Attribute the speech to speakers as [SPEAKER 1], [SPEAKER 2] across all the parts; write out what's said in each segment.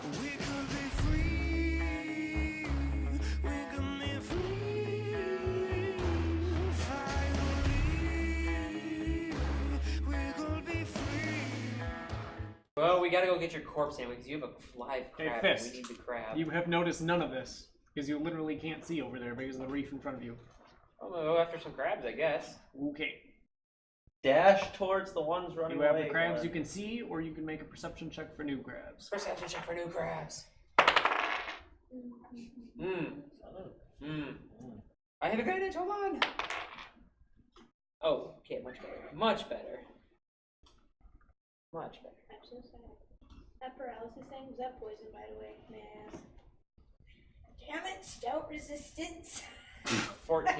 [SPEAKER 1] We could be free. We could be free. Finally, we could be free.
[SPEAKER 2] Well, we gotta go get your corpse sandwich because you have a live crab.
[SPEAKER 3] Hey,
[SPEAKER 2] And
[SPEAKER 3] Fist.
[SPEAKER 2] we need the crab.
[SPEAKER 3] You have noticed none of this because you literally can't see over there because of the reef in front of you.
[SPEAKER 2] I'm gonna go after some crabs, I guess.
[SPEAKER 3] Okay.
[SPEAKER 4] Dash towards the ones running
[SPEAKER 3] You have
[SPEAKER 4] away.
[SPEAKER 3] the crabs you can see, or you can make a perception check for new crabs.
[SPEAKER 2] Perception check for new crabs. I have advantage. Hold on. Oh, okay, much better. Much better. Much better.
[SPEAKER 5] I'm so sad. That paralysis thing, was that poison, by the way? Man. Damn it, stout resistance.
[SPEAKER 2] 14.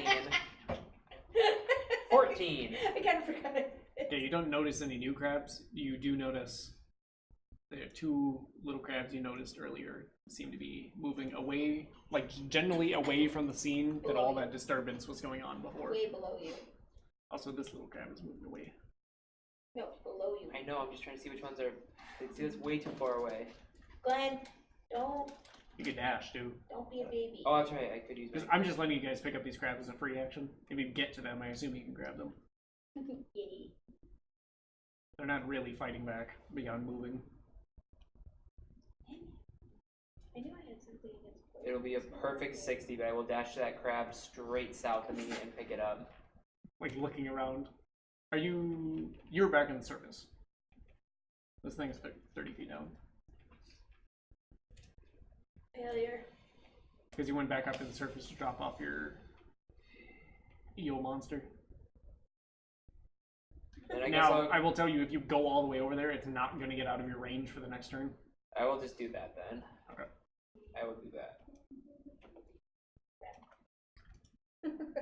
[SPEAKER 2] 14.
[SPEAKER 5] I kind of forgot it.
[SPEAKER 3] Okay, you don't notice any new crabs. You do notice there are two little crabs you noticed earlier seem to be moving away, like generally away from the scene that all that disturbance was going on before.
[SPEAKER 5] Way below you.
[SPEAKER 3] Also, this little crab is moving away.
[SPEAKER 5] No, below you.
[SPEAKER 2] I know, I'm just trying to see which ones are. It's just way too far away.
[SPEAKER 5] Glenn, don't
[SPEAKER 3] You can dash, too.
[SPEAKER 5] be a baby.
[SPEAKER 2] Oh, that's right, I could use
[SPEAKER 3] Because
[SPEAKER 2] my.
[SPEAKER 3] I'm just letting you guys pick up these crabs as a free action. If you get to them, I assume you can grab them.
[SPEAKER 5] Yay.
[SPEAKER 3] They're not really fighting back beyond moving.
[SPEAKER 5] I knew I had something against poison.
[SPEAKER 2] It'll be a perfect 60, but I will dash to that crab straight south of me and pick it up.
[SPEAKER 3] Like looking around. Are you... You're back on the surface. This thing is 30 feet down.
[SPEAKER 5] Failure.
[SPEAKER 3] Because you went back up to the surface to drop off your eel monster.
[SPEAKER 2] And I guess
[SPEAKER 3] Now, I will tell you, if you go all the way over there, it's not going to get out of your range for the next turn.
[SPEAKER 2] I will just do that then.
[SPEAKER 3] Okay.
[SPEAKER 2] I will do that.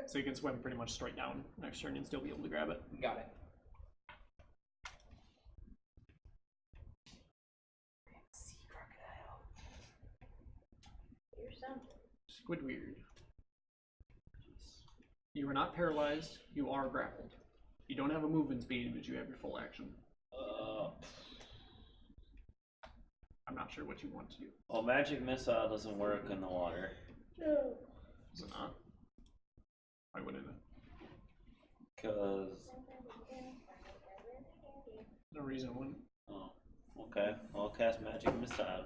[SPEAKER 3] So you can swim pretty much straight down next turn and still be able to grab it.
[SPEAKER 2] Got it. Sea crocodile.
[SPEAKER 5] Here's some.
[SPEAKER 3] Squidward. You are not paralyzed, you are grappled. You don't have a movement speed, but you have your full action. I'm not sure what you want to do.
[SPEAKER 4] Well, magic missile doesn't work in the water.
[SPEAKER 5] No.
[SPEAKER 3] Is it not? Why wouldn't it?
[SPEAKER 4] Because.
[SPEAKER 3] No reason it wouldn't.
[SPEAKER 4] Oh, okay. I'll cast magic missile.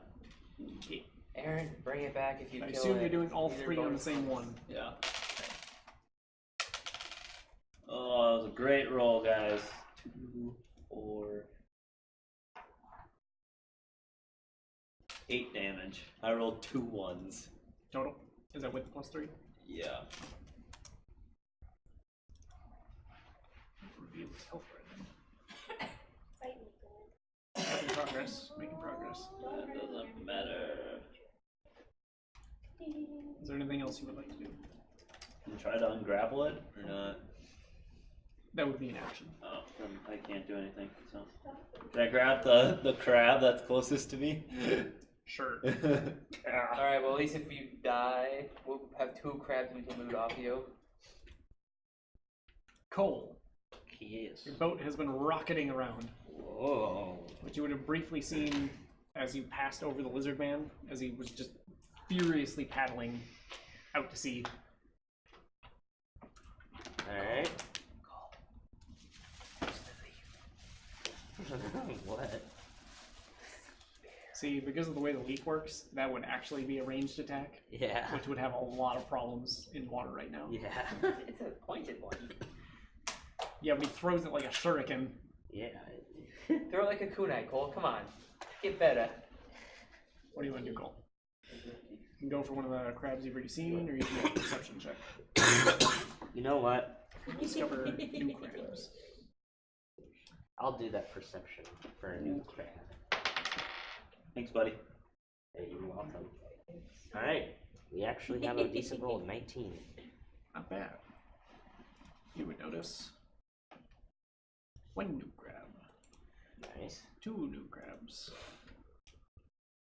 [SPEAKER 3] Okay.
[SPEAKER 2] Aaron, bring it back if you
[SPEAKER 3] I
[SPEAKER 2] kill
[SPEAKER 3] assume
[SPEAKER 2] it.
[SPEAKER 3] you're doing all
[SPEAKER 2] Either
[SPEAKER 3] three on the
[SPEAKER 2] bonus
[SPEAKER 3] same
[SPEAKER 2] points.
[SPEAKER 3] one. Yeah.
[SPEAKER 4] Oh, that was a great roll, guys. 2, 4, 8 damage. I rolled 2 1s.
[SPEAKER 3] Total? Is that with the +3?
[SPEAKER 4] Yeah.
[SPEAKER 3] Reveal his health right now.
[SPEAKER 5] Fight me, Glenn.
[SPEAKER 3] Making progress. Making progress.
[SPEAKER 4] That doesn't matter.
[SPEAKER 3] Is there anything else you would like to do?
[SPEAKER 4] Can you try to ungrapple it or not?
[SPEAKER 3] That would be an action.
[SPEAKER 4] Oh, then I can't do anything. So, can I grab the crab that's closest to me?
[SPEAKER 3] Sure.
[SPEAKER 2] Alright, well, at least if you die, we'll have 2 crabs we can loot off you.
[SPEAKER 3] Cole,
[SPEAKER 4] Yes.
[SPEAKER 3] your boat has been rocketing around,
[SPEAKER 4] Whoa.
[SPEAKER 3] which you would have briefly seen as you passed over the lizard man, as he was just furiously paddling out to sea.
[SPEAKER 4] Alright. What?
[SPEAKER 3] See, because of the way the leaf works, that would actually be a ranged attack,
[SPEAKER 4] Yeah.
[SPEAKER 3] which would have a lot of problems in water right now.
[SPEAKER 4] Yeah.
[SPEAKER 2] It's a pointed one.
[SPEAKER 3] Yeah, but he throws it like a shuriken.
[SPEAKER 4] Yeah.
[SPEAKER 2] Throw it like a kunai, Cole. Come on. Get better.
[SPEAKER 3] What do you want to do, Cole? You can go for one of the crabs you've already seen, or you can make a perception check.
[SPEAKER 6] You know what?
[SPEAKER 3] Discover new crabs.
[SPEAKER 6] I'll do that perception for a new crab.
[SPEAKER 4] Thanks, buddy.
[SPEAKER 6] Hey, you're welcome. Alright, we actually have a decent roll of 19.
[SPEAKER 3] Not bad. You would notice one new crab,
[SPEAKER 6] Nice.
[SPEAKER 3] 2 new crabs.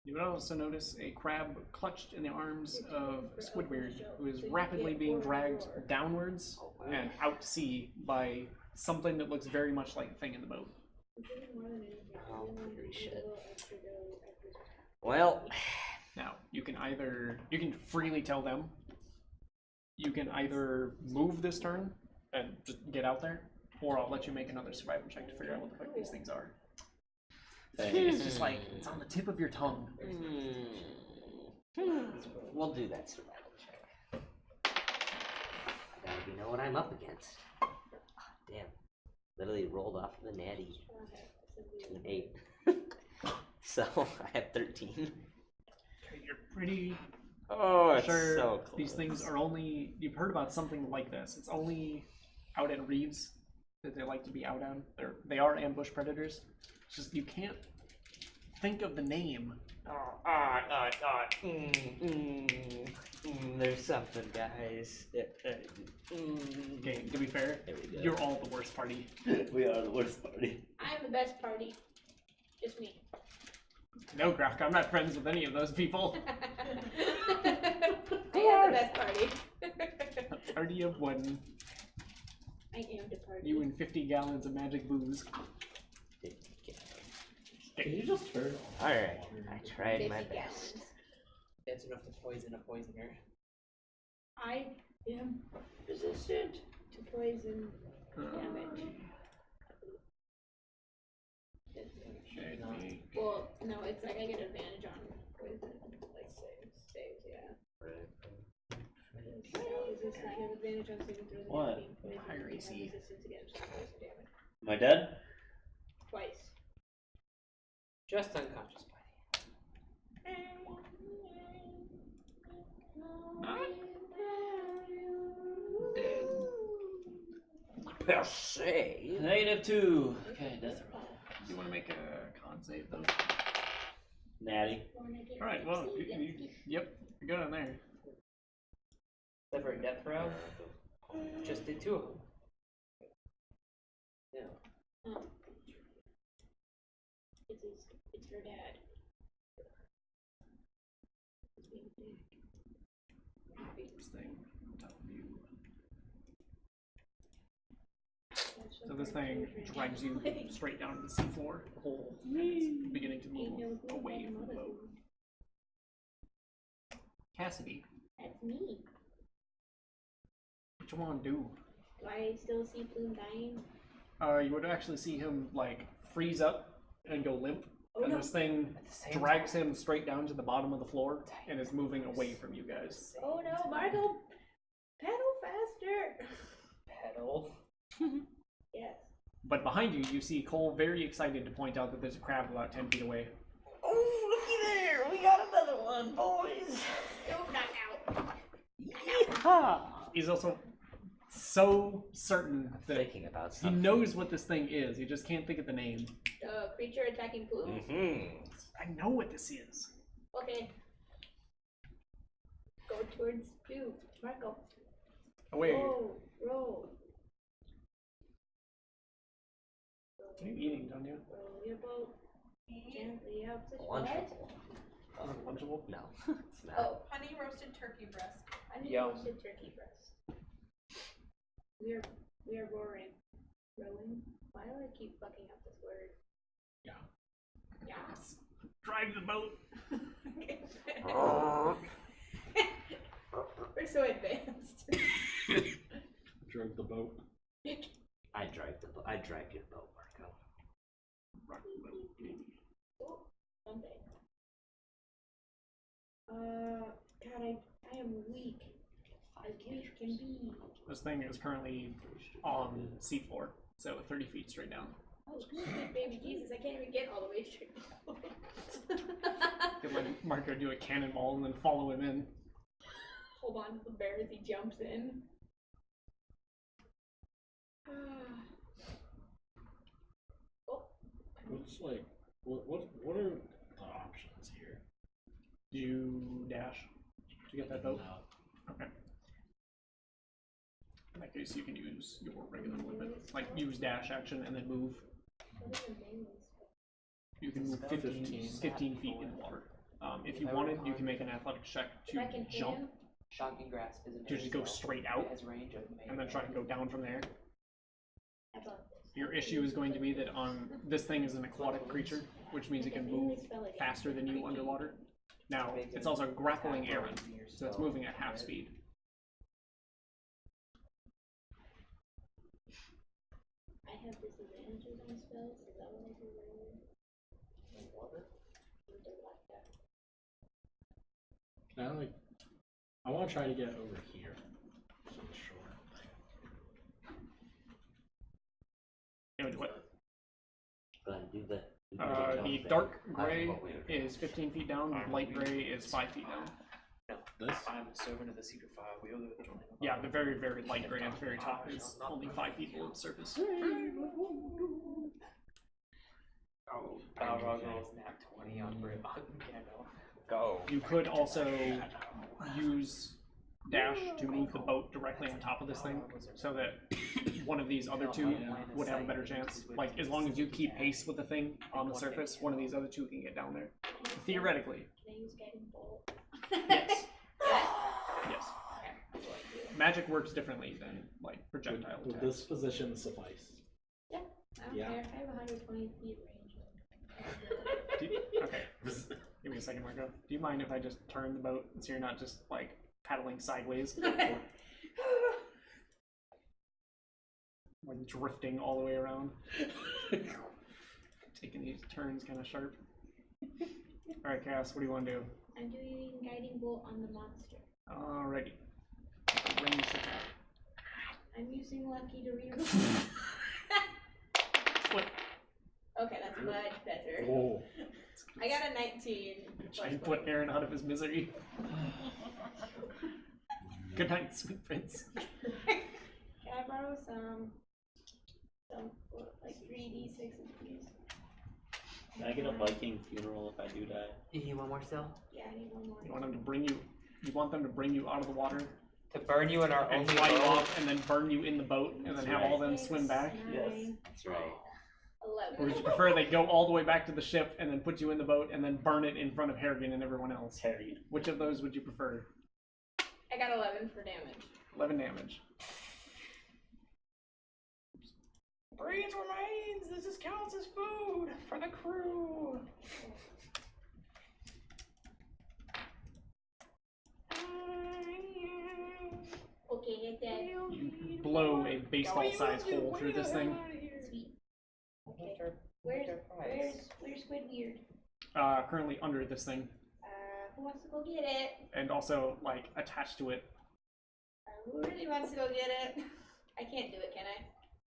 [SPEAKER 3] You would also notice a crab clutched in the arms of Squidward, who is rapidly being dragged downwards and out to sea by something that looks very much like a thing in the boat.
[SPEAKER 6] Oh, holy shit. Well,
[SPEAKER 3] Now, you can freely tell them, you can either move this turn and just get out there, or I'll let you make another survival check to figure out what the fuck these things are. It's just like, it's on the tip of your tongue.
[SPEAKER 6] We'll do that survival check. I gotta know what I'm up against. Oh, damn. Literally rolled off the natty to an 8. So, I have 13.
[SPEAKER 3] You're pretty
[SPEAKER 6] Oh, it's
[SPEAKER 3] sure
[SPEAKER 6] so close.
[SPEAKER 3] these things are only, you've heard about something like this. It's only out at Reeves that they like to be out on. They are ambush predators. It's just you can't think of the name.
[SPEAKER 6] There's something, guys.
[SPEAKER 3] Okay, to be fair,
[SPEAKER 6] There we go.
[SPEAKER 3] you're all the worst party.
[SPEAKER 4] We are the worst party.
[SPEAKER 5] I'm the best party. Just me.
[SPEAKER 3] No, Grok, I'm not friends with any of those people.
[SPEAKER 5] I am the best party.
[SPEAKER 3] A party of one.
[SPEAKER 5] I am the party.
[SPEAKER 3] You and 50 gallons of magic booze.
[SPEAKER 4] Can you just turn on?
[SPEAKER 6] Alright, I tried my
[SPEAKER 5] 50
[SPEAKER 6] best.
[SPEAKER 5] gallons.
[SPEAKER 2] That's enough to poison a poisoner.
[SPEAKER 5] I am
[SPEAKER 6] Resistant.
[SPEAKER 5] to poison damage. Well, no, it's like I get advantage on poison, like saves, yeah. Resistance, you have advantage on saving throws
[SPEAKER 4] What?
[SPEAKER 5] against being poisoned.
[SPEAKER 3] Higher
[SPEAKER 5] You
[SPEAKER 3] AC.
[SPEAKER 5] have resistance against poison damage.
[SPEAKER 4] Am I dead?
[SPEAKER 5] Twice.
[SPEAKER 2] Just unconscious, buddy.
[SPEAKER 6] Per se.
[SPEAKER 4] -2. Okay, death roll.
[SPEAKER 3] You want to make a con save, though?
[SPEAKER 4] Natty.
[SPEAKER 3] Alright, well, yep, you're good on there.
[SPEAKER 2] Except for a death row. Just did 2 of them. Yeah.
[SPEAKER 5] It's her dad.
[SPEAKER 3] This thing on top of you. So this thing drags you straight down to the seafloor, the hole, and it's beginning to move away from the boat. Cassidy,
[SPEAKER 5] That's me.
[SPEAKER 3] what you want to do?
[SPEAKER 5] Do I still see Plume dying?
[SPEAKER 3] You would actually see him, like, freeze up and go limp,
[SPEAKER 5] Oh
[SPEAKER 3] and
[SPEAKER 5] no.
[SPEAKER 3] this thing drags him straight down to the bottom of the floor and is moving away from you guys.
[SPEAKER 5] Oh no, Marco! Pedal faster!
[SPEAKER 2] Pedal.
[SPEAKER 5] Yes.
[SPEAKER 3] But behind you, you see Cole very excited to point out that there's a crab about 10 feet away.
[SPEAKER 6] Oh, looky there! We got another one, boys!
[SPEAKER 5] Don't knock out.
[SPEAKER 6] Yeehaw!
[SPEAKER 3] He's also so certain that
[SPEAKER 6] Thinking about
[SPEAKER 3] he
[SPEAKER 6] something.
[SPEAKER 3] knows what this thing is, he just can't think of the name.
[SPEAKER 5] The creature attacking Plume?
[SPEAKER 6] Mm-hmm.
[SPEAKER 3] I know what this is.
[SPEAKER 5] Okay. Go towards Plume. Marco.
[SPEAKER 3] Oh wait,
[SPEAKER 5] Roll.
[SPEAKER 3] what are you eating, don't you?
[SPEAKER 5] Roll your boat gently up the
[SPEAKER 6] Lunchable.
[SPEAKER 3] Is it Lunchable?
[SPEAKER 6] No, it's not.
[SPEAKER 5] Oh,
[SPEAKER 7] Honey roasted turkey breast.
[SPEAKER 5] I need
[SPEAKER 2] Yum.
[SPEAKER 5] roasted turkey breast. We are roaring. Rowing? Why do I keep fucking up this word?
[SPEAKER 3] Yeah.
[SPEAKER 5] Yes.
[SPEAKER 3] Drive the boat.
[SPEAKER 5] We're so advanced.
[SPEAKER 8] Drove the boat.
[SPEAKER 6] I drive your boat, Marco.
[SPEAKER 3] Rock the boat, baby.
[SPEAKER 5] Oh, someday. God, I am weak. As weak can be.
[SPEAKER 3] This thing is currently on seafloor, so 30 feet straight down.
[SPEAKER 5] Oh, sweet baby Jesus, I can't even get all the way straight down.
[SPEAKER 3] You can let Marco do a cannonball and then follow him in.
[SPEAKER 5] Hold on to the bear as he jumps in. Oh,
[SPEAKER 8] What's like, what are the options here?
[SPEAKER 3] Do you dash to get that boat? Okay. In that case, you can use your regular movement. Like, use dash action and then move.
[SPEAKER 5] what is the name of this?
[SPEAKER 3] You can move 15 feet in water. If you
[SPEAKER 2] If I
[SPEAKER 3] wanted,
[SPEAKER 2] recall-
[SPEAKER 3] you can make an athletics check
[SPEAKER 5] If I
[SPEAKER 3] to
[SPEAKER 5] can
[SPEAKER 3] jump,
[SPEAKER 5] aim,
[SPEAKER 2] Shocking grasp is
[SPEAKER 3] to just go straight out,
[SPEAKER 2] It has range of
[SPEAKER 3] and then try and go down from there.
[SPEAKER 5] how about this?
[SPEAKER 3] Your issue is going to be that on this thing is an aquatic creature, which means it can move faster than you underwater. Now, it's also a grappling errand, so it's moving at half speed.
[SPEAKER 5] I have disadvantages on spells, is that what I do earlier?
[SPEAKER 8] Can I like? I want to try to get over here. So the shore.
[SPEAKER 3] Anyway, what?
[SPEAKER 6] Go ahead and do the.
[SPEAKER 3] The dark gray is 15 feet down, light gray is 5 feet down.
[SPEAKER 8] This?
[SPEAKER 2] I'm a servant of the secret file. We wielder the flame.
[SPEAKER 3] Yeah, the very, very light gray at the very top is only 5 feet below the surface.
[SPEAKER 2] Oh, Balrog rolls nat 20 on Gandalf.
[SPEAKER 6] Go.
[SPEAKER 3] You could also use dash to move the boat directly on top of this thing, so that one of these other two would have a better chance. Like, as long as you keep pace with the thing on the surface, one of these other two can get down there. Theoretically.
[SPEAKER 5] Can I use guiding bolt?
[SPEAKER 3] Yes. Yes. Magic works differently than, like, projectile
[SPEAKER 8] Would
[SPEAKER 3] attacks.
[SPEAKER 8] this position suffice?
[SPEAKER 5] Yeah, I don't
[SPEAKER 8] Yeah.
[SPEAKER 5] care. I have 120 feet range.
[SPEAKER 3] Okay. Give me a second, Marco. Do you mind if I just turn the boat so you're not just, like, paddling sideways? Like, drifting all the way around. Taking these turns kind of sharp. Alright, Cass, what do you want to do?
[SPEAKER 5] I'm doing guiding bolt on the monster.
[SPEAKER 3] Alrighty. Range attack.
[SPEAKER 5] I'm using lucky to reroll.
[SPEAKER 3] What?
[SPEAKER 5] Okay, that's much better.
[SPEAKER 8] Oh.
[SPEAKER 5] I got a 19.
[SPEAKER 3] Trying to put Aaron out of his misery. Good night, sweet prince.
[SPEAKER 5] Can I borrow some like 3d6s, please?
[SPEAKER 4] Can I get a Viking funeral if I do die?
[SPEAKER 6] You need one more still?
[SPEAKER 5] Yeah, I need one more.
[SPEAKER 3] You want them to bring you. You want them to bring you out of the water
[SPEAKER 2] To burn you in our
[SPEAKER 3] and
[SPEAKER 2] only
[SPEAKER 3] fly you
[SPEAKER 2] boat.
[SPEAKER 3] off, and then burn you in the boat, and then have all of them swim back.
[SPEAKER 4] Yes.
[SPEAKER 6] That's right.
[SPEAKER 5] 11.
[SPEAKER 3] Or would you prefer they go all the way back to the ship and then put you in the boat and then burn it in front of Harrigan and everyone else?
[SPEAKER 4] Harry.
[SPEAKER 3] Which of those would you prefer?
[SPEAKER 5] I got 11 for damage.
[SPEAKER 3] 11 damage.
[SPEAKER 2] Brains remains. This is counts as food for the crew.
[SPEAKER 5] Okay, hit that.
[SPEAKER 3] You blow a baseball-sized hole through this thing.
[SPEAKER 5] Sweet. Okay. Where's Squid Weird?
[SPEAKER 3] Currently under this thing,
[SPEAKER 5] Who wants to go get it?
[SPEAKER 3] and also like attached to it.
[SPEAKER 5] Who really wants to go get it? I can't do it, can I?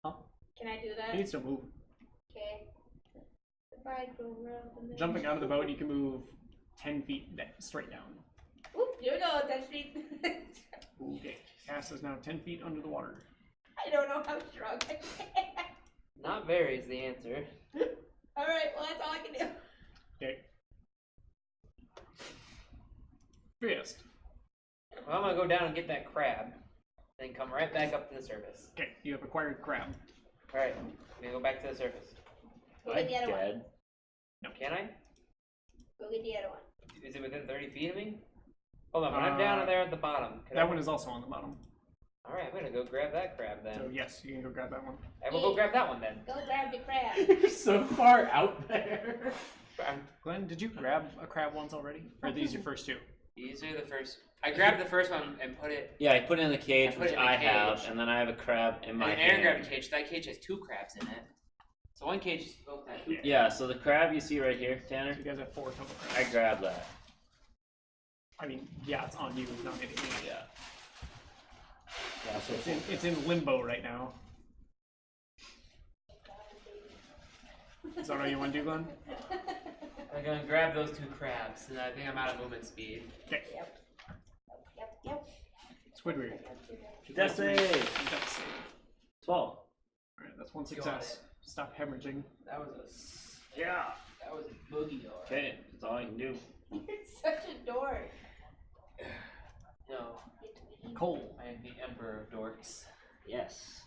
[SPEAKER 3] Huh?
[SPEAKER 5] Can I do
[SPEAKER 3] It
[SPEAKER 5] that?
[SPEAKER 3] needs to move.
[SPEAKER 5] Okay. If I go around and then...
[SPEAKER 3] Jumping out of the boat, you can move 10 feet straight down.
[SPEAKER 5] Oop, here we go, 10 feet.
[SPEAKER 3] Okay. Cass is now 10 feet under the water.
[SPEAKER 5] I don't know how strong I am.
[SPEAKER 2] Not very is the answer.
[SPEAKER 5] Alright, well that's all I can do.
[SPEAKER 3] Okay. Fist.
[SPEAKER 2] Well, I'm gonna go down and get that crab, then come right back up to the surface.
[SPEAKER 3] Okay, you have acquired crab.
[SPEAKER 2] All right, I'm gonna go back to the surface.
[SPEAKER 5] Go get the other one.
[SPEAKER 4] Dead.
[SPEAKER 2] Can I?
[SPEAKER 5] Go get the other one.
[SPEAKER 2] Is it within 30 feet of me? Hold on, when I'm down there at the bottom.
[SPEAKER 3] That one is also on the bottom.
[SPEAKER 2] All right, I'm gonna go grab that crab then.
[SPEAKER 3] So yes, you can go grab that one.
[SPEAKER 2] I will go grab that one then.
[SPEAKER 5] Go grab the crab.
[SPEAKER 8] You're so far out there.
[SPEAKER 3] Glenn, did you grab a crab once already? Or are these your first two?
[SPEAKER 2] These are the first. I grabbed the first one and put it.
[SPEAKER 4] Yeah, I put it in the cage,
[SPEAKER 2] I put
[SPEAKER 4] which
[SPEAKER 2] it in the
[SPEAKER 4] I have,
[SPEAKER 2] cage.
[SPEAKER 4] and then I have a crab in my
[SPEAKER 2] And Aaron
[SPEAKER 4] hand.
[SPEAKER 2] grabbed a cage. That cage has 2 crabs in it. So one cage is both have 2.
[SPEAKER 4] Yeah, so the crab you see right here, Tanner,
[SPEAKER 3] You guys have 4 total
[SPEAKER 4] I
[SPEAKER 3] crabs.
[SPEAKER 4] grabbed that.
[SPEAKER 3] I mean, yeah, it's on you, it's not hitting me.
[SPEAKER 4] Yeah.
[SPEAKER 3] It's in limbo right now. Is that what you want to do, Glenn?
[SPEAKER 2] I'm gonna grab those 2 crabs, and I think I'm out of movement speed.
[SPEAKER 3] Okay.
[SPEAKER 5] Yep.
[SPEAKER 3] Squidward.
[SPEAKER 4] Death save!
[SPEAKER 3] Death save.
[SPEAKER 4] 12.
[SPEAKER 3] Alright, that's one success. Stop hemorrhaging.
[SPEAKER 2] That was a.
[SPEAKER 4] Yeah.
[SPEAKER 2] That was a boogie door.
[SPEAKER 4] Okay, that's all I can do.
[SPEAKER 5] You're such a dork.
[SPEAKER 2] No,
[SPEAKER 3] Cole,
[SPEAKER 2] I am the emperor of dorks.
[SPEAKER 6] Yes.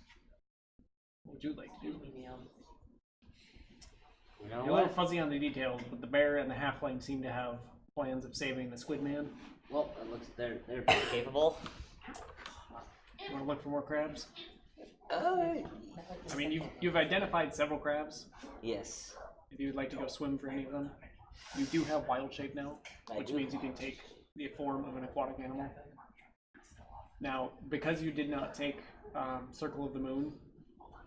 [SPEAKER 3] what would you like to do?
[SPEAKER 6] You know
[SPEAKER 3] You're a little
[SPEAKER 6] what?
[SPEAKER 3] fuzzy on the details, but the bear and the halfling seem to have plans of saving the squid man.
[SPEAKER 6] Well, it looks they're pretty capable.
[SPEAKER 3] You want to look for more crabs? I mean, you've identified several crabs.
[SPEAKER 6] Yes.
[SPEAKER 3] If you would like to go swim for any of them, you do have wild shape now,
[SPEAKER 6] I
[SPEAKER 3] which
[SPEAKER 6] do.
[SPEAKER 3] means you can take the form of an aquatic animal. Now, because you did not take Circle of the Moon,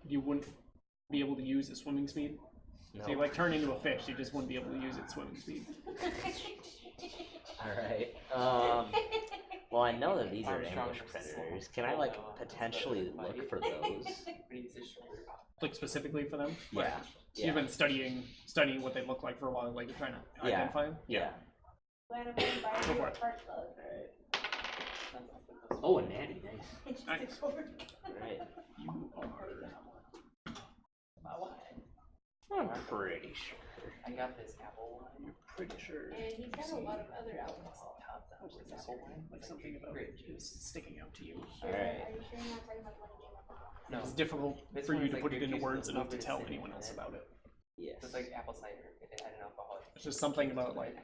[SPEAKER 3] you wouldn't be able to use its swimming speed. So you
[SPEAKER 6] No.
[SPEAKER 3] like turn into a fish, you just wouldn't be able to use its swimming speed.
[SPEAKER 6] Alright. Well, I know that these are ambush predators. Can I, like, potentially look for those?
[SPEAKER 3] Like specifically for them.
[SPEAKER 6] Yeah.
[SPEAKER 3] So you've been studying what they look like for a while, like you're trying to identify them.
[SPEAKER 6] Yeah.
[SPEAKER 5] When I'm gonna buy
[SPEAKER 3] Go
[SPEAKER 5] you
[SPEAKER 3] for
[SPEAKER 5] a
[SPEAKER 3] it.
[SPEAKER 5] part plug.
[SPEAKER 6] Oh, a natty, nice.
[SPEAKER 3] Nice.
[SPEAKER 6] Alright.
[SPEAKER 3] You are.
[SPEAKER 6] I'm pretty sure.
[SPEAKER 2] I got this apple wine.
[SPEAKER 3] Pretty sure.
[SPEAKER 5] And he's got a lot of other alcohol.
[SPEAKER 3] Like something about it is sticking out to you.
[SPEAKER 6] Alright.
[SPEAKER 5] Are you sure you're not talking about the one you gave up?
[SPEAKER 2] No,
[SPEAKER 3] It's difficult
[SPEAKER 2] This
[SPEAKER 3] for you
[SPEAKER 2] one's
[SPEAKER 3] to
[SPEAKER 2] like
[SPEAKER 3] put it
[SPEAKER 2] grape
[SPEAKER 3] into
[SPEAKER 2] juice
[SPEAKER 3] words
[SPEAKER 2] with
[SPEAKER 3] enough to
[SPEAKER 2] blueberry
[SPEAKER 3] tell
[SPEAKER 2] cinnamon
[SPEAKER 3] anyone
[SPEAKER 2] in
[SPEAKER 3] else
[SPEAKER 2] it.
[SPEAKER 3] about it.
[SPEAKER 6] Yes.
[SPEAKER 2] it's like apple cider if it had an alcohol.
[SPEAKER 3] It's just something about like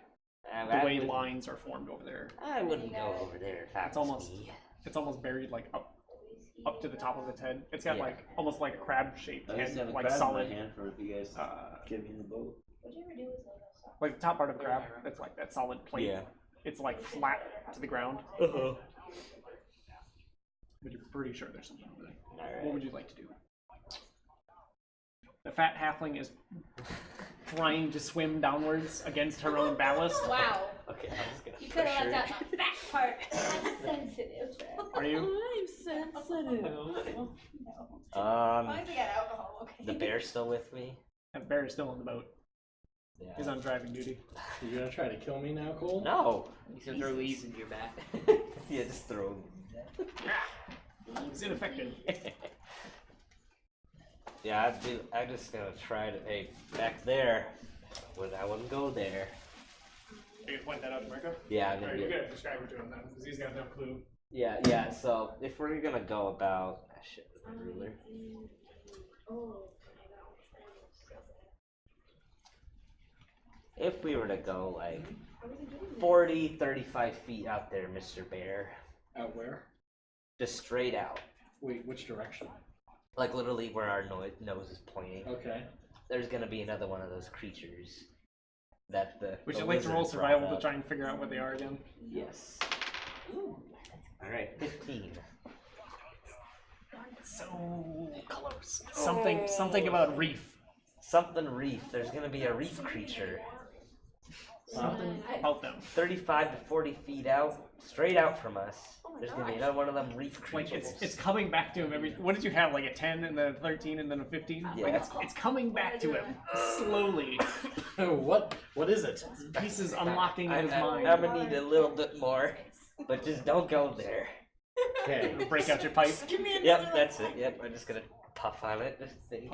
[SPEAKER 6] I
[SPEAKER 3] the way
[SPEAKER 6] wouldn't-
[SPEAKER 3] lines are formed over there.
[SPEAKER 6] I wouldn't go over there if that
[SPEAKER 3] It's
[SPEAKER 6] was
[SPEAKER 3] almost-
[SPEAKER 6] me.
[SPEAKER 3] It's almost buried like up to the top of its head. It's got
[SPEAKER 6] Yeah.
[SPEAKER 3] like almost like a crab shaped
[SPEAKER 4] I just have
[SPEAKER 3] head,
[SPEAKER 4] a
[SPEAKER 3] like
[SPEAKER 4] crab
[SPEAKER 3] solid.
[SPEAKER 4] in my hand for if you guys get me in the boat.
[SPEAKER 5] What'd you ever do with those stuff?
[SPEAKER 3] Like the top part of a crab, it's like that solid plate.
[SPEAKER 6] Yeah.
[SPEAKER 3] It's like flat to the ground.
[SPEAKER 6] Uh-huh.
[SPEAKER 3] But you're pretty sure there's something over there.
[SPEAKER 6] Alright.
[SPEAKER 3] What would you like to do? The fat halfling is trying to swim downwards against her own ballast.
[SPEAKER 5] Wow.
[SPEAKER 6] Okay, I was gonna
[SPEAKER 5] You could have
[SPEAKER 6] push
[SPEAKER 5] left
[SPEAKER 6] her.
[SPEAKER 5] out the fat part. I'm sensitive.
[SPEAKER 3] Are you?
[SPEAKER 5] I'm sensitive. No. As long as I got alcohol, okay.
[SPEAKER 6] The bear's still with me?
[SPEAKER 3] That bear is still on the boat.
[SPEAKER 6] Yeah.
[SPEAKER 3] He's on driving duty.
[SPEAKER 8] You gonna try to kill me now, Cole?
[SPEAKER 6] No!
[SPEAKER 2] You should throw leaves into your back.
[SPEAKER 6] Yeah, just throw him.
[SPEAKER 3] He's ineffective.
[SPEAKER 6] Yeah, I'm just gonna try to. Hey, back there. I wouldn't go there.
[SPEAKER 3] Are you gonna point that out to Marco?
[SPEAKER 6] Yeah, I'm
[SPEAKER 3] Alright,
[SPEAKER 6] gonna
[SPEAKER 3] you're
[SPEAKER 6] be.
[SPEAKER 3] gonna describe it to him then, because he's got no clue.
[SPEAKER 6] Yeah, so if we're gonna go about. Ah, shit, with my ruler.
[SPEAKER 5] Oh.
[SPEAKER 6] If we were to go like 40, 35 feet out there, Mr. Bear,
[SPEAKER 8] Out where?
[SPEAKER 6] just straight out,
[SPEAKER 8] Wait, which direction?
[SPEAKER 6] like literally where our nose is pointing,
[SPEAKER 8] Okay.
[SPEAKER 6] there's gonna be another one of those creatures that the.
[SPEAKER 3] Would
[SPEAKER 6] the
[SPEAKER 3] you like to roll
[SPEAKER 6] lizard
[SPEAKER 3] survival
[SPEAKER 6] brought
[SPEAKER 3] to
[SPEAKER 6] up.
[SPEAKER 3] try and figure out what they are again?
[SPEAKER 6] Yes. Alright, 15.
[SPEAKER 3] So close. Something about reef.
[SPEAKER 6] Something reef. There's gonna be a reef creature.
[SPEAKER 3] Something about them.
[SPEAKER 6] 35 to 40 feet out, straight out from us. There's gonna be another one of them reef
[SPEAKER 3] Like
[SPEAKER 6] creatures.
[SPEAKER 3] it's coming back to him every. What did you have? Like a 10 and then a 13 and then a 15. Like
[SPEAKER 6] Yeah.
[SPEAKER 3] it's coming back to him slowly.
[SPEAKER 8] What is it?
[SPEAKER 3] Pieces unlocking in his mind.
[SPEAKER 6] I'm gonna need a little bit more, but just don't go there.
[SPEAKER 8] Okay.
[SPEAKER 3] Break out your pipe.
[SPEAKER 6] Yep, that's it. Yep, I'm just gonna puff on it. Just think.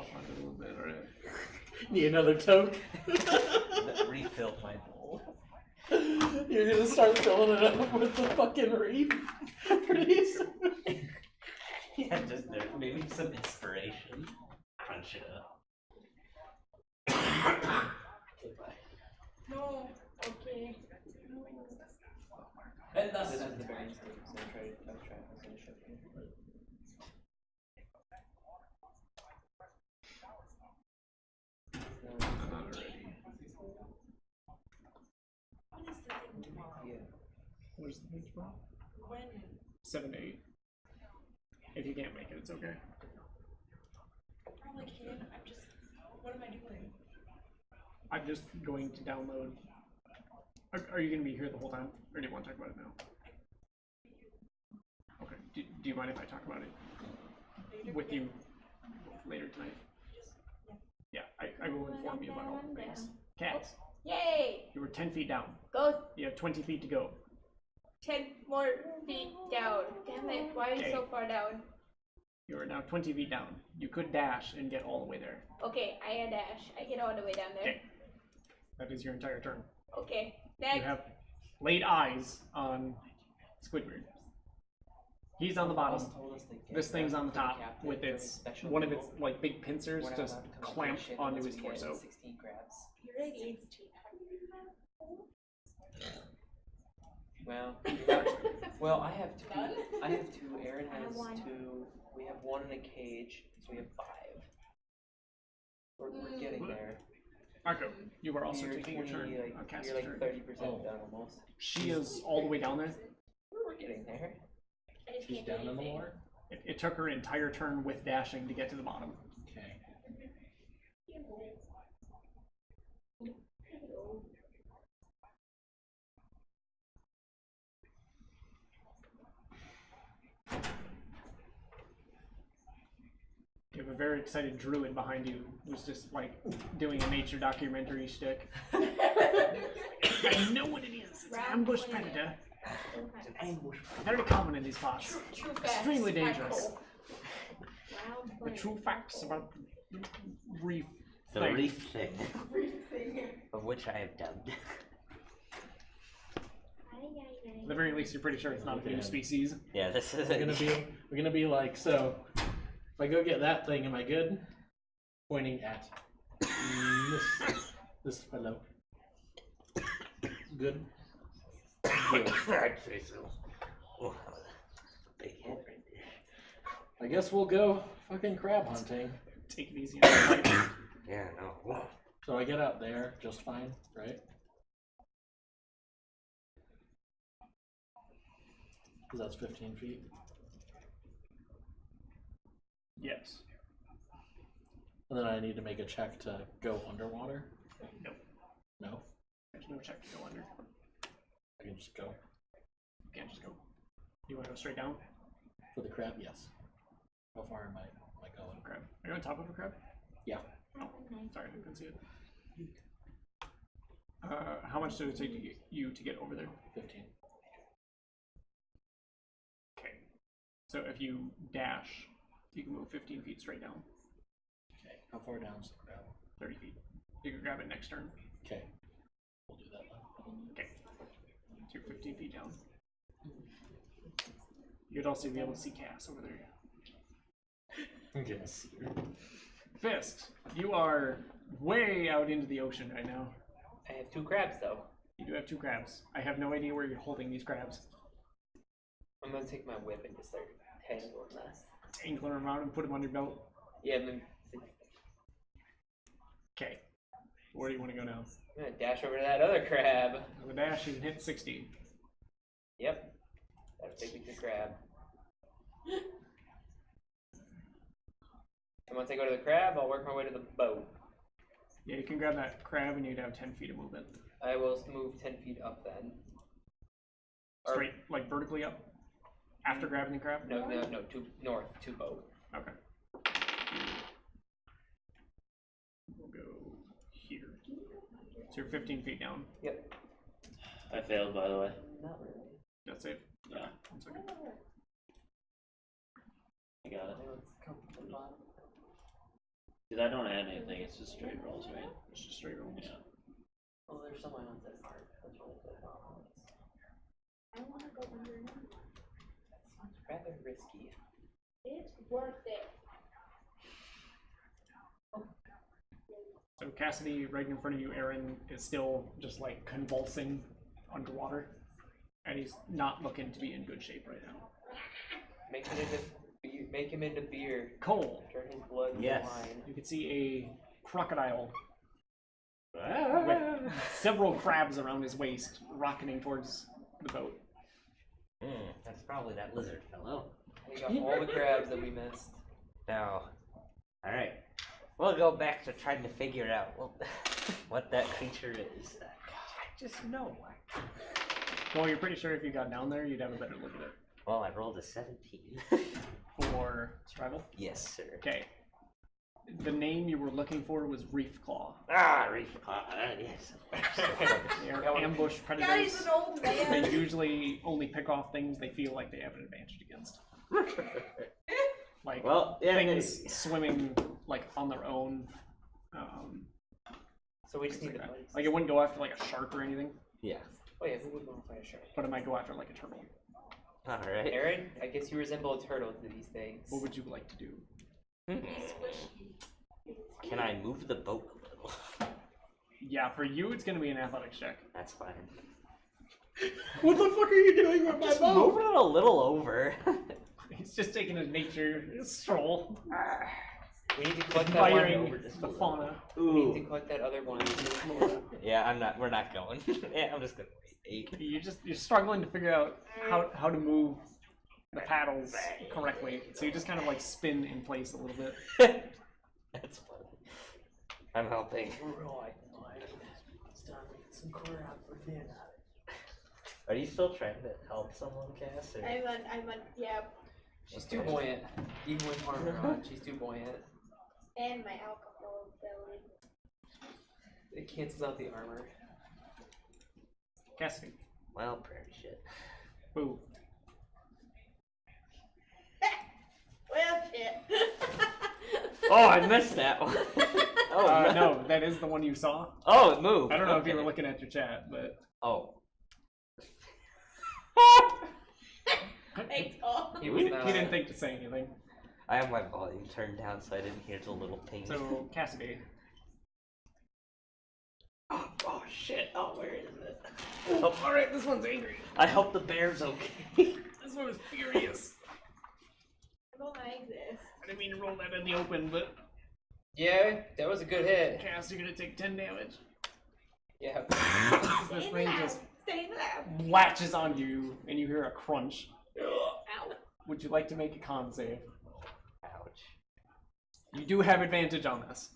[SPEAKER 8] Need another toke?
[SPEAKER 6] Refill my bowl.
[SPEAKER 8] You're gonna start filling it up with the fucking reef pretty soon.
[SPEAKER 6] Yeah, just there. Maybe some inspiration. Crunch it up.
[SPEAKER 5] No. Okay.
[SPEAKER 2] And thus this was the bear instinct, so I was gonna show you.
[SPEAKER 3] Where's the page from?
[SPEAKER 5] When?
[SPEAKER 3] 7 to 8. If you can't make it, it's okay.
[SPEAKER 5] Probably can. I'm just. What am I doing?
[SPEAKER 3] I'm just going to download. Are you going to be here the whole time? Or do you want to talk about it now? Okay. Do you mind if I talk about it with you later tonight? Yeah, I will inform you about all the things. Cats,
[SPEAKER 5] Yay!
[SPEAKER 3] you were 10 feet down.
[SPEAKER 5] Go
[SPEAKER 3] You have 20 feet to go.
[SPEAKER 5] 10 more feet down. Damn it! Why are you so far down?
[SPEAKER 3] You are now 20 feet down. You could dash and get all the way there.
[SPEAKER 5] Okay, I dash. I get all the way down there.
[SPEAKER 3] Okay. That is your entire turn.
[SPEAKER 5] Okay.
[SPEAKER 3] You
[SPEAKER 5] Next.
[SPEAKER 3] have laid eyes on Squidward. He's on the bottom. This thing's on the top with its one of its like big pincers just clamped onto his torso.
[SPEAKER 2] 16 grabs.
[SPEAKER 5] You're ready.
[SPEAKER 2] Well, Well, I have two.
[SPEAKER 5] None?
[SPEAKER 2] I have two. Aaron
[SPEAKER 5] I have
[SPEAKER 2] has
[SPEAKER 5] one.
[SPEAKER 2] two. We have one in a cage, so we have 5. We're getting there.
[SPEAKER 3] Marco, you are also
[SPEAKER 2] You're
[SPEAKER 3] taking your
[SPEAKER 2] 20,
[SPEAKER 3] turn.
[SPEAKER 2] like,
[SPEAKER 3] on cast
[SPEAKER 2] you're like
[SPEAKER 3] turn.
[SPEAKER 2] 30%
[SPEAKER 8] Oh.
[SPEAKER 2] done almost.
[SPEAKER 3] She is all the way down there.
[SPEAKER 2] We're getting there.
[SPEAKER 5] I just
[SPEAKER 8] She's
[SPEAKER 5] can't do
[SPEAKER 8] down in the
[SPEAKER 5] anything.
[SPEAKER 8] water?
[SPEAKER 3] It took her an entire turn with dashing to get to the bottom.
[SPEAKER 8] Okay.
[SPEAKER 3] You have a very excited druid behind you who's just like doing a nature documentary shtick. I know what it is. It's an
[SPEAKER 5] Round
[SPEAKER 3] ambush
[SPEAKER 5] 20.
[SPEAKER 3] predator.
[SPEAKER 6] It's an ambush.
[SPEAKER 3] Very common in these parts.
[SPEAKER 5] True facts,
[SPEAKER 3] Extremely dangerous.
[SPEAKER 5] Michael. Round
[SPEAKER 3] The
[SPEAKER 5] 20.
[SPEAKER 3] true facts about the reef
[SPEAKER 6] The
[SPEAKER 3] thing.
[SPEAKER 6] reef thing, of which I have dubbed.
[SPEAKER 3] At the very least, you're pretty sure it's not a new
[SPEAKER 8] Okay.
[SPEAKER 3] species.
[SPEAKER 6] Yeah, this is
[SPEAKER 8] We're gonna be like, so if I go get that thing, am I good? Pointing at this fellow. Good. Good.
[SPEAKER 6] I'd say so. Oh, big head right there.
[SPEAKER 8] I guess we'll go fucking crab hunting.
[SPEAKER 3] Take it easy. On the fight.
[SPEAKER 6] Yeah, no.
[SPEAKER 8] So I get out there just fine, right? Because that's 15 feet.
[SPEAKER 3] Yes.
[SPEAKER 8] And then I need to make a check to go underwater?
[SPEAKER 3] No.
[SPEAKER 8] No?
[SPEAKER 3] There's no check to go under.
[SPEAKER 8] I can just go.
[SPEAKER 3] You can't just go. You want to go straight down?
[SPEAKER 8] For the crab, yes. How far am I going?
[SPEAKER 3] Crab. Are you on top of a crab?
[SPEAKER 8] Yeah.
[SPEAKER 3] Oh, sorry, I couldn't see it. How much did it take to you to get over there?
[SPEAKER 8] 15.
[SPEAKER 3] Okay. So if you dash, you can move 15 feet straight down.
[SPEAKER 8] Okay. How far down is the crab?
[SPEAKER 3] 30 feet. You can grab it next turn.
[SPEAKER 8] Okay. We'll do that then.
[SPEAKER 3] Okay. So you're 15 feet down. You'd also be able to see Cass over there.
[SPEAKER 8] Yes.
[SPEAKER 3] Fist, you are way out into the ocean right now.
[SPEAKER 2] I have 2 crabs though.
[SPEAKER 3] You do have 2 crabs. I have no idea where you're holding these crabs.
[SPEAKER 2] I'm gonna take my whip and just start tangling this.
[SPEAKER 3] Angling around and put them on your belt.
[SPEAKER 2] Yeah, and then
[SPEAKER 3] Okay. Where do you want to go now?
[SPEAKER 2] I'm gonna dash over to that other crab.
[SPEAKER 3] The dash, you can hit 60.
[SPEAKER 2] Yep. That'll take me to the crab. And once I go to the crab, I'll work my way to the boat.
[SPEAKER 3] Yeah, you can grab that crab and you'd have 10 feet of movement.
[SPEAKER 2] I will move 10 feet up then. Or-
[SPEAKER 3] Straight, like vertically up? After grabbing the crab?
[SPEAKER 2] No, to north, to boat.
[SPEAKER 3] Okay. We'll go here. So you're 15 feet down.
[SPEAKER 2] Yep.
[SPEAKER 4] I failed, by the way.
[SPEAKER 2] Not really.
[SPEAKER 3] That's safe.
[SPEAKER 4] Yeah.
[SPEAKER 3] 1 second.
[SPEAKER 4] I got it.
[SPEAKER 2] Let's come from the bottom.
[SPEAKER 4] Because I don't add anything, it's just straight rolls, right?
[SPEAKER 3] It's just straight rolls.
[SPEAKER 4] Yeah.
[SPEAKER 2] Oh, there's someone on that part. That's really good.
[SPEAKER 5] I don't want to go under now.
[SPEAKER 2] That sounds rather risky.
[SPEAKER 5] It's worth it.
[SPEAKER 3] So Cassidy, right in front of you, Aaron, is still just like convulsing underwater. And he's not looking to be in good shape right now.
[SPEAKER 2] Make him into beer.
[SPEAKER 3] Cole,
[SPEAKER 2] Turn his blood into
[SPEAKER 6] Yes.
[SPEAKER 2] wine.
[SPEAKER 3] you can see a crocodile with several crabs around his waist, rocketing towards the boat.
[SPEAKER 6] That's probably that lizard fellow.
[SPEAKER 2] We got all the crabs that we missed.
[SPEAKER 6] Now, alright. We'll go back to trying to figure out what that creature is. I just know.
[SPEAKER 3] Well, you're pretty sure if you got down there, you'd have a better look at it.
[SPEAKER 6] Well, I rolled a 17.
[SPEAKER 3] For survival?
[SPEAKER 6] Yes, sir.
[SPEAKER 3] Okay. The name you were looking for was Reef Claw.
[SPEAKER 6] Ah, reef. Yes.
[SPEAKER 3] They are ambush
[SPEAKER 5] God,
[SPEAKER 3] predators.
[SPEAKER 5] he's an old man.
[SPEAKER 3] They usually only pick off things they feel like they have an advantage against. Like
[SPEAKER 6] Well, yeah,
[SPEAKER 3] things swimming like on their own.
[SPEAKER 2] So we just
[SPEAKER 3] Things
[SPEAKER 2] need
[SPEAKER 3] like
[SPEAKER 2] the
[SPEAKER 3] that.
[SPEAKER 2] buddies.
[SPEAKER 3] Like it wouldn't go after like a shark or anything,
[SPEAKER 6] Yeah.
[SPEAKER 2] Oh yeah, who would want to fight a shark?
[SPEAKER 3] but it might go after like a turtle.
[SPEAKER 6] Alright.
[SPEAKER 2] Aaron, I guess you resemble a turtle to these things.
[SPEAKER 3] What would you like to do?
[SPEAKER 6] Can I move the boat a little?
[SPEAKER 3] Yeah, for you it's gonna be an athletics check.
[SPEAKER 6] That's fine.
[SPEAKER 3] What the fuck are you doing with my
[SPEAKER 6] Just
[SPEAKER 3] boat?
[SPEAKER 6] moving it a little over.
[SPEAKER 3] He's just taking a nature stroll,
[SPEAKER 2] We need to collect that one.
[SPEAKER 3] admiring the fauna.
[SPEAKER 2] We need to
[SPEAKER 6] Ooh.
[SPEAKER 2] collect that other one.
[SPEAKER 6] Yeah, I'm not. We're not going. Yeah, I'm just gonna wait. 8.
[SPEAKER 3] You're struggling to figure out how to move the paddles correctly, so you just kind of like spin in place a little bit.
[SPEAKER 6] That's funny. I'm helping. Are you still trying to help someone, Cass? Or?
[SPEAKER 5] Yeah,
[SPEAKER 2] She's too buoyant. Even with armor on, she's too buoyant.
[SPEAKER 5] and my alcohol belly.
[SPEAKER 2] It cancels out the armor.
[SPEAKER 3] Cassidy.
[SPEAKER 6] Well, prairie shit.
[SPEAKER 3] Boo.
[SPEAKER 5] Well, shit.
[SPEAKER 6] Oh, I missed that one. Oh
[SPEAKER 3] No, that is the one you saw.
[SPEAKER 6] Oh, it moved.
[SPEAKER 3] I don't know if you
[SPEAKER 6] Okay.
[SPEAKER 3] were looking at your chat, but
[SPEAKER 6] Oh.
[SPEAKER 5] Thanks, Cole.
[SPEAKER 2] He
[SPEAKER 3] he
[SPEAKER 2] was
[SPEAKER 3] didn't
[SPEAKER 2] not.
[SPEAKER 3] think to say anything.
[SPEAKER 6] I have my volume turned down so I didn't hear the little ping.
[SPEAKER 3] So, Cassidy.
[SPEAKER 6] Oh shit. Oh, where is it?
[SPEAKER 3] Oh, alright, this one's angry.
[SPEAKER 6] I hope the bear's okay.
[SPEAKER 3] This one is furious.
[SPEAKER 5] I don't like this.
[SPEAKER 3] I didn't mean to roll that in the open, but
[SPEAKER 2] Yeah, that was a good hit.
[SPEAKER 3] Cass, you're gonna take 10 damage.
[SPEAKER 2] Yeah.
[SPEAKER 3] This
[SPEAKER 5] Stay
[SPEAKER 3] thing
[SPEAKER 5] loud.
[SPEAKER 3] just
[SPEAKER 5] Stay loud.
[SPEAKER 3] latches onto you, and you hear a crunch.
[SPEAKER 5] Ow.
[SPEAKER 3] Would you like to make a con save?
[SPEAKER 6] Ouch.
[SPEAKER 3] You do have advantage on this.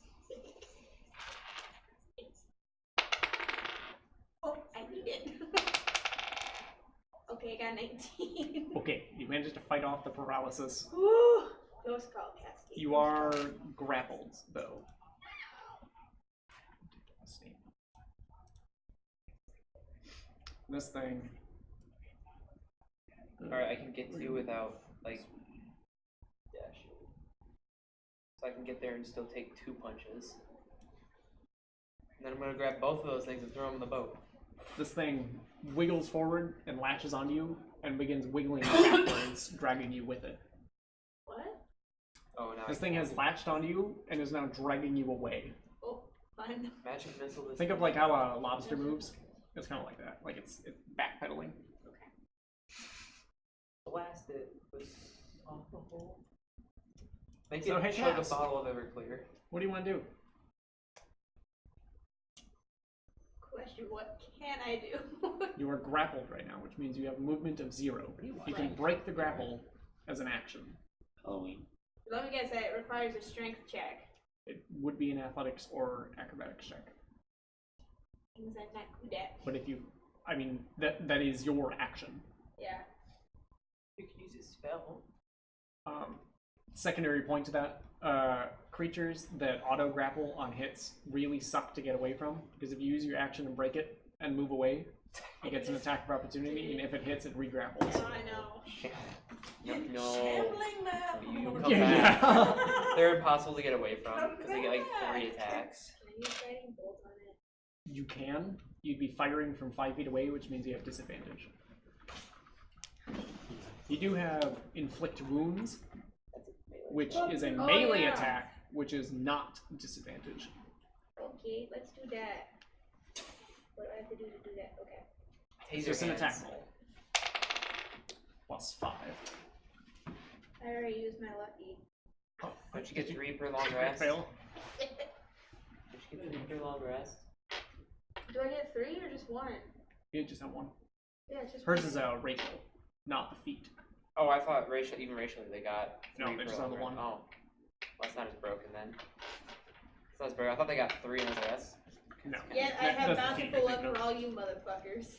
[SPEAKER 5] Oh, I need it. Okay, I got 19.
[SPEAKER 3] Okay, you managed to fight off the paralysis.
[SPEAKER 5] Woo! Those called cascade.
[SPEAKER 3] You are grappled, though. Let's see. This thing.
[SPEAKER 2] Alright, I can get to you without, like, dash. So I can get there and still take 2 punches. And then I'm gonna grab both of those things and throw them in the boat.
[SPEAKER 3] This thing wiggles forward and latches onto you and begins wiggling backwards, dragging you with it.
[SPEAKER 5] What?
[SPEAKER 2] Oh, now
[SPEAKER 3] This thing has latched onto you and is now dragging you away.
[SPEAKER 5] Oh, fun.
[SPEAKER 2] magic missile this.
[SPEAKER 3] Think of like how a lobster moves. It's kind of like that. Like it's backpedaling.
[SPEAKER 2] Blast it with off the hole. Make
[SPEAKER 3] So,
[SPEAKER 2] it
[SPEAKER 3] hey,
[SPEAKER 2] chug a
[SPEAKER 3] Cass.
[SPEAKER 2] bottle of Everclear.
[SPEAKER 3] What do you want to do?
[SPEAKER 5] Question, what can I do?
[SPEAKER 3] You are grappled right now, which means you have movement of 0. You can break the grapple as an action.
[SPEAKER 4] Halloween.
[SPEAKER 5] Let me guess, that requires a strength check.
[SPEAKER 3] It would be an athletics or acrobatics check.
[SPEAKER 5] Things I'm not good at.
[SPEAKER 3] But if you, I mean, that is your action.
[SPEAKER 5] Yeah.
[SPEAKER 2] You can use a spell.
[SPEAKER 3] Secondary point to that, creatures that auto grapple on hits really suck to get away from, because if you use your action and break it and move away, it gets an attack of opportunity, and if it hits, it re-grapples.
[SPEAKER 5] Yeah, I know.
[SPEAKER 2] No.
[SPEAKER 5] Shambling now.
[SPEAKER 2] You come
[SPEAKER 3] Yeah.
[SPEAKER 2] back. They're impossible to get away from because they get like 3 attacks.
[SPEAKER 5] Can I use guiding bolt on it?
[SPEAKER 3] You can. You'd be firing from 5 feet away, which means you have disadvantage. You do have inflict wounds, which is a
[SPEAKER 5] Oh,
[SPEAKER 3] melee
[SPEAKER 5] yeah.
[SPEAKER 3] attack, which is not disadvantage.
[SPEAKER 5] Okay, let's do that. What do I have to do that? Okay.
[SPEAKER 3] It's
[SPEAKER 2] Taser
[SPEAKER 3] just an
[SPEAKER 2] hands.
[SPEAKER 3] attack roll. Plus 5.
[SPEAKER 5] I already used my lucky.
[SPEAKER 3] Oh,
[SPEAKER 2] Don't you get 3 per long
[SPEAKER 3] crit
[SPEAKER 2] rest?
[SPEAKER 3] fail.
[SPEAKER 2] Don't you get 3 per long rest?
[SPEAKER 5] Do I get 3 or just 1?
[SPEAKER 3] You just have 1.
[SPEAKER 5] Yeah, it's just
[SPEAKER 3] Hers
[SPEAKER 5] one.
[SPEAKER 3] is a racial, not the feat.
[SPEAKER 2] Oh, I thought even racially they got 3
[SPEAKER 3] No, they
[SPEAKER 2] per
[SPEAKER 3] just
[SPEAKER 2] long
[SPEAKER 3] have the
[SPEAKER 2] rest.
[SPEAKER 3] 1.
[SPEAKER 2] Oh, well, that's not as broken then. It's not as broken. I thought they got 3 on the rest.
[SPEAKER 3] No.
[SPEAKER 5] Yeah, I
[SPEAKER 3] that-
[SPEAKER 5] have
[SPEAKER 3] that's the feat,
[SPEAKER 5] bountiful
[SPEAKER 3] I
[SPEAKER 5] love
[SPEAKER 3] think,
[SPEAKER 5] for
[SPEAKER 3] no.
[SPEAKER 5] all you motherfuckers.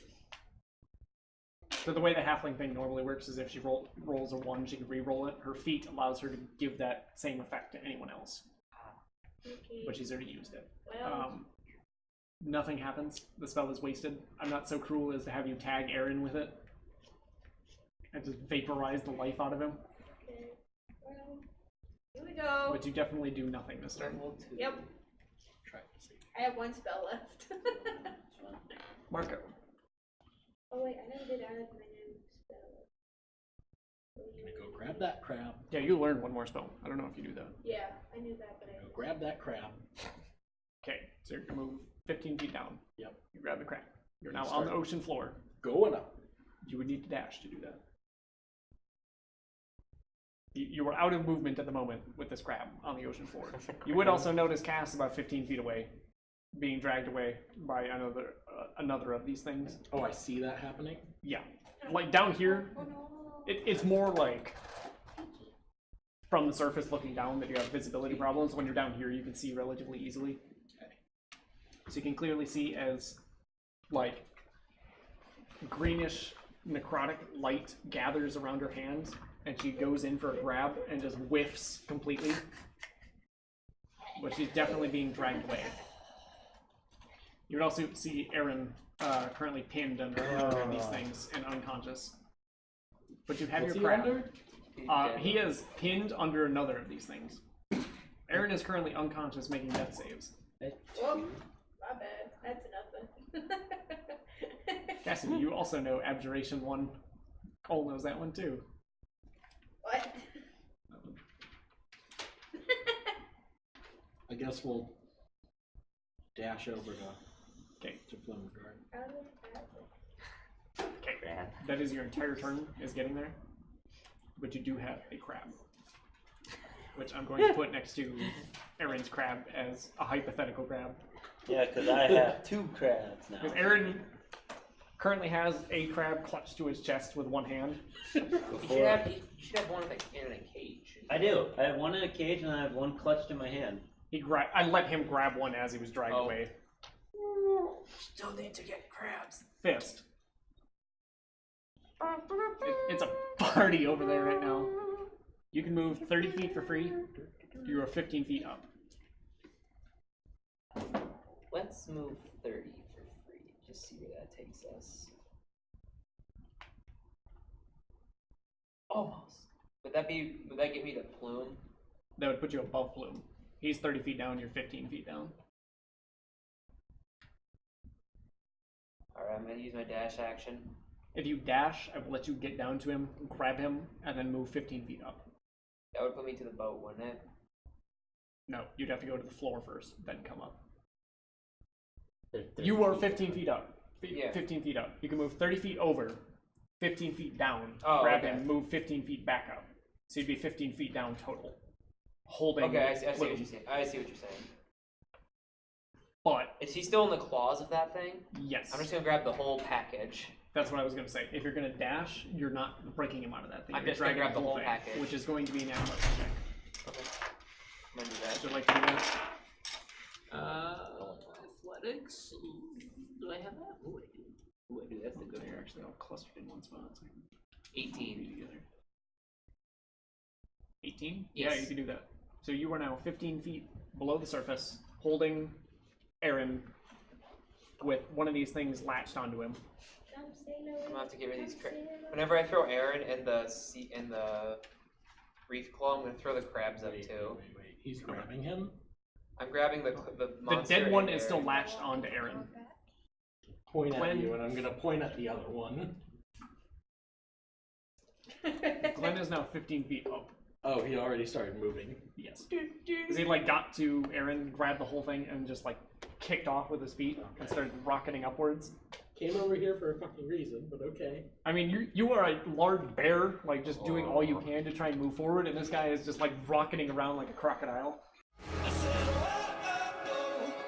[SPEAKER 3] So the way the halfling thing normally works is if she rolls a 1, she can re-roll it. Her feat allows her to give that same effect to anyone else,
[SPEAKER 5] Okay.
[SPEAKER 3] but she's already used it.
[SPEAKER 5] Well,
[SPEAKER 3] Nothing happens. The spell is wasted. I'm not so cruel as to have you tag Aaron with it and just vaporize the life out of him,
[SPEAKER 5] okay. Well, here we go.
[SPEAKER 3] but you definitely do nothing this turn.
[SPEAKER 2] Level 2.
[SPEAKER 5] Yep. I have 1 spell left.
[SPEAKER 3] Marco.
[SPEAKER 5] Oh wait, I never did add my new spell.
[SPEAKER 8] Gonna go grab that crab.
[SPEAKER 3] Yeah, you learned 1 more spell. I don't know if you do that.
[SPEAKER 5] Yeah, I knew that, but I
[SPEAKER 8] Go grab that crab.
[SPEAKER 3] Okay, so you're gonna move 15 feet down.
[SPEAKER 8] Yep.
[SPEAKER 3] You grab the crab. You're now
[SPEAKER 8] You
[SPEAKER 3] on the
[SPEAKER 8] start-
[SPEAKER 3] ocean floor.
[SPEAKER 8] Going up.
[SPEAKER 3] You would need to dash to do that. You were out of movement at the moment with this crab on the ocean floor. You would also notice Cass about 15 feet away, being dragged away by another of these things.
[SPEAKER 8] Oh, I see that happening.
[SPEAKER 3] Yeah, like down here,
[SPEAKER 5] Oh no.
[SPEAKER 3] it's more like from the surface looking down that you have visibility problems. When you're down here, you can see relatively easily. So you can clearly see as like greenish necrotic light gathers around her hand, and she goes in for a grab and just whiffs completely. But she's definitely being dragged away. You would also see Aaron currently pinned under these things and unconscious. But you have
[SPEAKER 8] What's
[SPEAKER 3] your
[SPEAKER 8] he
[SPEAKER 3] crab.
[SPEAKER 8] under?
[SPEAKER 3] He is pinned under another of these things. Aaron is currently unconscious, making death saves.
[SPEAKER 5] Whoa, my bad. That's nothing.
[SPEAKER 3] Cassidy, you also know Abjuration 1. Cole knows that one too.
[SPEAKER 5] What?
[SPEAKER 8] I guess we'll dash over
[SPEAKER 3] Okay.
[SPEAKER 8] to Plumguard.
[SPEAKER 3] Okay.
[SPEAKER 6] Crab.
[SPEAKER 3] That is your entire turn, is getting there. But you do have a crab. Which I'm going to put next to Aaron's crab as a hypothetical crab.
[SPEAKER 4] Yeah, because I have 2 crabs now.
[SPEAKER 3] Because Aaron currently has a crab clutched to his chest with one hand.
[SPEAKER 2] You should have one in a cage.
[SPEAKER 4] I do. I have one in a cage and I have one clutched in my hand.
[SPEAKER 3] I let him grab one as he was dragged
[SPEAKER 2] Oh.
[SPEAKER 3] away.
[SPEAKER 2] Still need to get crabs.
[SPEAKER 3] Fist. It's a party over there right now. You can move 30 feet for free. You are 15 feet up.
[SPEAKER 2] Let's move 30 for free. Just see where that takes us. Almost. Would that get me to Plume?
[SPEAKER 3] That would put you above Plume. He's 30 feet down, you're 15 feet down.
[SPEAKER 2] Alright, I'm gonna use my dash action.
[SPEAKER 3] If you dash, I will let you get down to him, grab him, and then move 15 feet up.
[SPEAKER 2] That would put me to the boat, wouldn't it?
[SPEAKER 3] No, you'd have to go to the floor first, then come up.
[SPEAKER 6] They're 30
[SPEAKER 3] You are
[SPEAKER 6] feet
[SPEAKER 3] 15 feet up.
[SPEAKER 2] Yeah.
[SPEAKER 3] 15 feet up. You can move 30 feet over, 15 feet down,
[SPEAKER 2] Oh,
[SPEAKER 3] grab
[SPEAKER 2] okay.
[SPEAKER 3] him, move 15 feet back up. So you'd be 15 feet down total. Holding
[SPEAKER 2] Okay, I see what
[SPEAKER 3] Plume.
[SPEAKER 2] you're saying. I see what you're saying.
[SPEAKER 3] But,
[SPEAKER 2] Is he still in the claws of that thing?
[SPEAKER 3] yes,
[SPEAKER 2] I'm just gonna grab the whole package.
[SPEAKER 3] that's what I was going to say. If you're going to dash, you're not breaking him out of that thing.
[SPEAKER 2] I'm
[SPEAKER 3] You're
[SPEAKER 2] just gonna
[SPEAKER 3] dragging
[SPEAKER 2] grab the whole
[SPEAKER 3] thing,
[SPEAKER 2] package.
[SPEAKER 3] which is going to be an athletics check.
[SPEAKER 2] Okay. I'm gonna do that.
[SPEAKER 3] Would you like to do that?
[SPEAKER 6] Athletics. Do I have that? Oh, I do. Oh, I do. That's the good
[SPEAKER 3] They're
[SPEAKER 6] one.
[SPEAKER 3] actually all clustered in one spot. So I can
[SPEAKER 2] 18.
[SPEAKER 3] be together. 18?
[SPEAKER 2] Yes.
[SPEAKER 3] Yeah, you can do that. So you are now 15 feet below the surface, holding Aaron with one of these things latched onto him.
[SPEAKER 2] I'm gonna have to get rid of these crabs. Whenever I throw Aaron in the reef claw, I'm gonna throw the crabs up too.
[SPEAKER 8] Wait. He's grabbing him?
[SPEAKER 2] I'm grabbing the
[SPEAKER 3] The
[SPEAKER 2] monster
[SPEAKER 3] dead one
[SPEAKER 2] in
[SPEAKER 3] is
[SPEAKER 2] there.
[SPEAKER 3] still latched onto Aaron.
[SPEAKER 8] Point
[SPEAKER 3] Glenn-
[SPEAKER 8] at you, and I'm gonna point at the other one.
[SPEAKER 3] Glenn is now 15 feet up.
[SPEAKER 8] Oh, he already started moving.
[SPEAKER 3] Yes. Because he like got to Aaron, grabbed the whole thing, and just like kicked off with his feet and started rocketing upwards.
[SPEAKER 8] Came over here for a fucking reason, but okay.
[SPEAKER 3] I mean, you are a large bear, like just doing all you can to try and move forward, and this guy is just like rocketing around like a crocodile.
[SPEAKER 1] I said,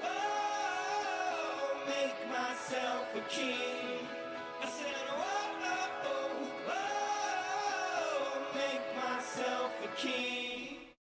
[SPEAKER 1] whoa, make myself a king. I said, whoa, make myself a king.